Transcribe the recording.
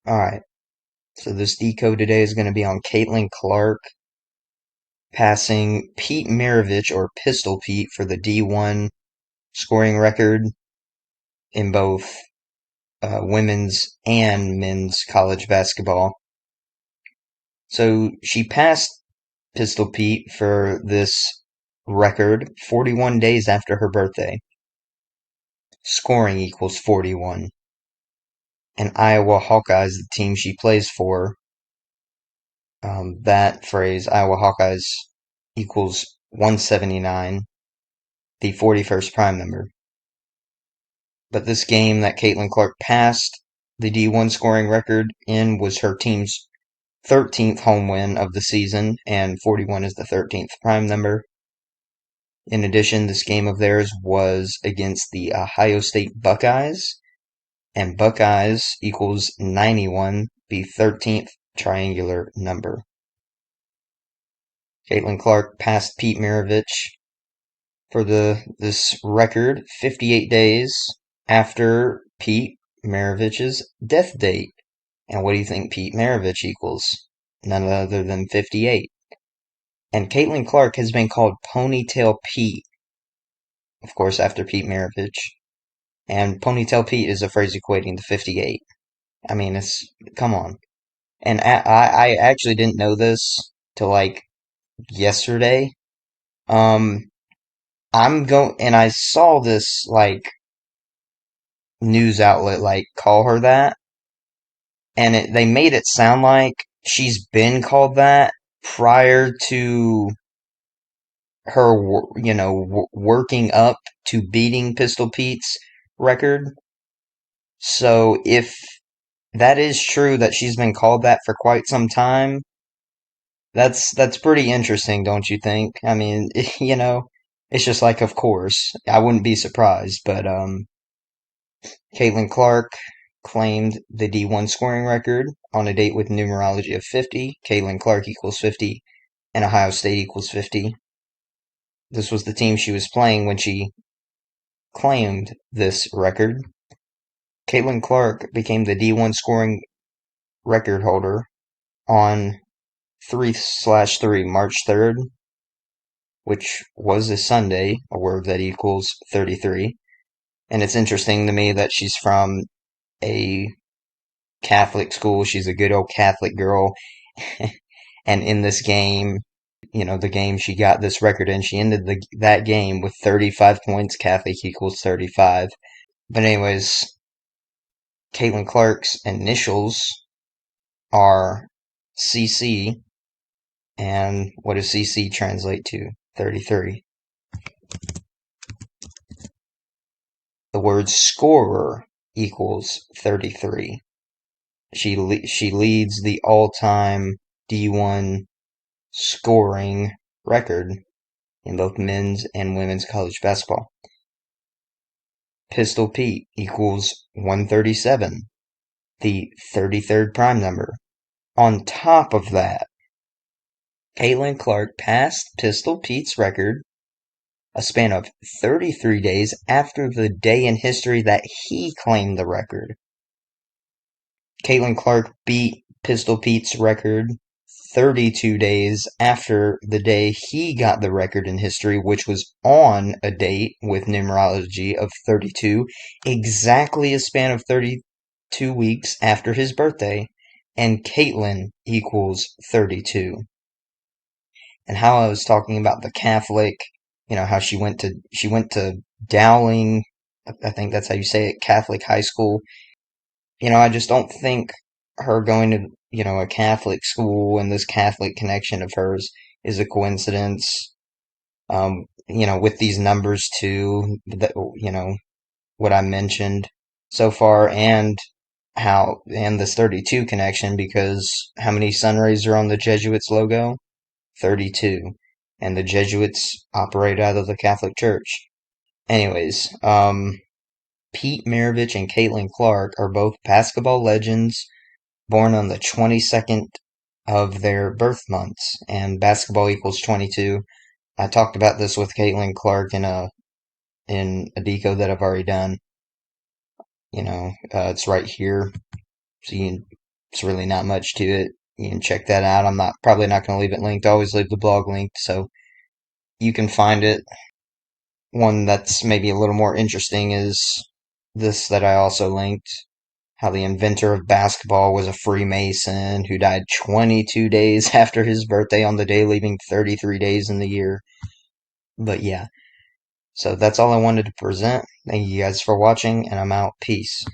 Alright, so this decode today is going to be on Caitlin Clark passing Pete Maravich, or Pistol Pete, for the D-1 scoring record in both women's and men's college basketball. So she passed Pistol Pete for this record 41 days after her birthday. Scoring equals 41. And Iowa Hawkeyes, the team she plays for, that phrase, Iowa Hawkeyes, equals 179, the 41st prime number. But this game that Caitlin Clark passed the D1 scoring record in was her team's 13th home win of the season, and 41 is the 13th prime number. In addition, this game of theirs was against the Ohio State Buckeyes, and Buckeyes equals 91, the 13th triangular number. Caitlin Clark passed Pete Maravich for this record 58 days after Pete Maravich's death date. And what do you think Pete Maravich equals? None other than 58. And Caitlin Clark has been called Ponytail Pete, of course, after Pete Maravich. And Ponytail Pete is a phrase equating to 58. I mean, come on. And I actually didn't know this till like yesterday. And I saw this like news outlet like call her that, and they made it sound like she's been called that prior to her, working up to beating Pistol Pete's record. So if that is true that she's been called that for quite some time, that's pretty interesting, don't you think? I mean, it's just like, of course, I wouldn't be surprised, but Caitlin Clark claimed the D1 scoring record on a date with numerology of 50. Caitlin Clark equals 50, and Ohio State equals 50. This was the team she was playing when she claimed this record. Caitlin Clark became the D1 scoring record holder on 3/3, March 3rd, which was a Sunday, a word that equals 33. And it's interesting to me that she's from a Catholic school. She's a good old Catholic girl. And in this game, the game she got this record in, she ended that game with 35 points. Catholic equals 35. But anyways, Caitlin Clark's initials are CC. And what does CC translate to? 33. The word scorer equals 33. She leads the all-time D1 scoring record in both men's and women's college basketball. Pistol Pete equals 137, the 33rd prime number. On top of that, Caitlin Clark passed Pistol Pete's record a span of 33 days after the day in history that he claimed the record. Caitlin Clark beat Pistol Pete's record 32 days after the day he got the record in history, which was on a date with numerology of 32, exactly a span of 32 weeks after his birthday, and Caitlin equals 32. And how I was talking about the Catholic, how she went to Dowling, I think that's how you say it, Catholic high school. I just don't think her going to, a Catholic school and this Catholic connection of hers is a coincidence. With these numbers too, that, what I mentioned so far, and this 32 connection, because how many sun rays are on the Jesuits logo? 32. And the Jesuits operate out of the Catholic Church. Anyways, Pete Maravich and Caitlin Clark are both basketball legends born on the 22nd of their birth months, and basketball equals 22. I talked about this with Caitlin Clark in a decode that I've already done. It's right here. So It's really not much to it. You can check that out. I'm not probably not going to leave it linked. I always leave the blog linked, so you can find it. One that's maybe a little more interesting is this that I also linked. How the inventor of basketball was a Freemason who died 22 days after his birthday on the day, leaving 33 days in the year. But yeah, so that's all I wanted to present. Thank you guys for watching, and I'm out. Peace.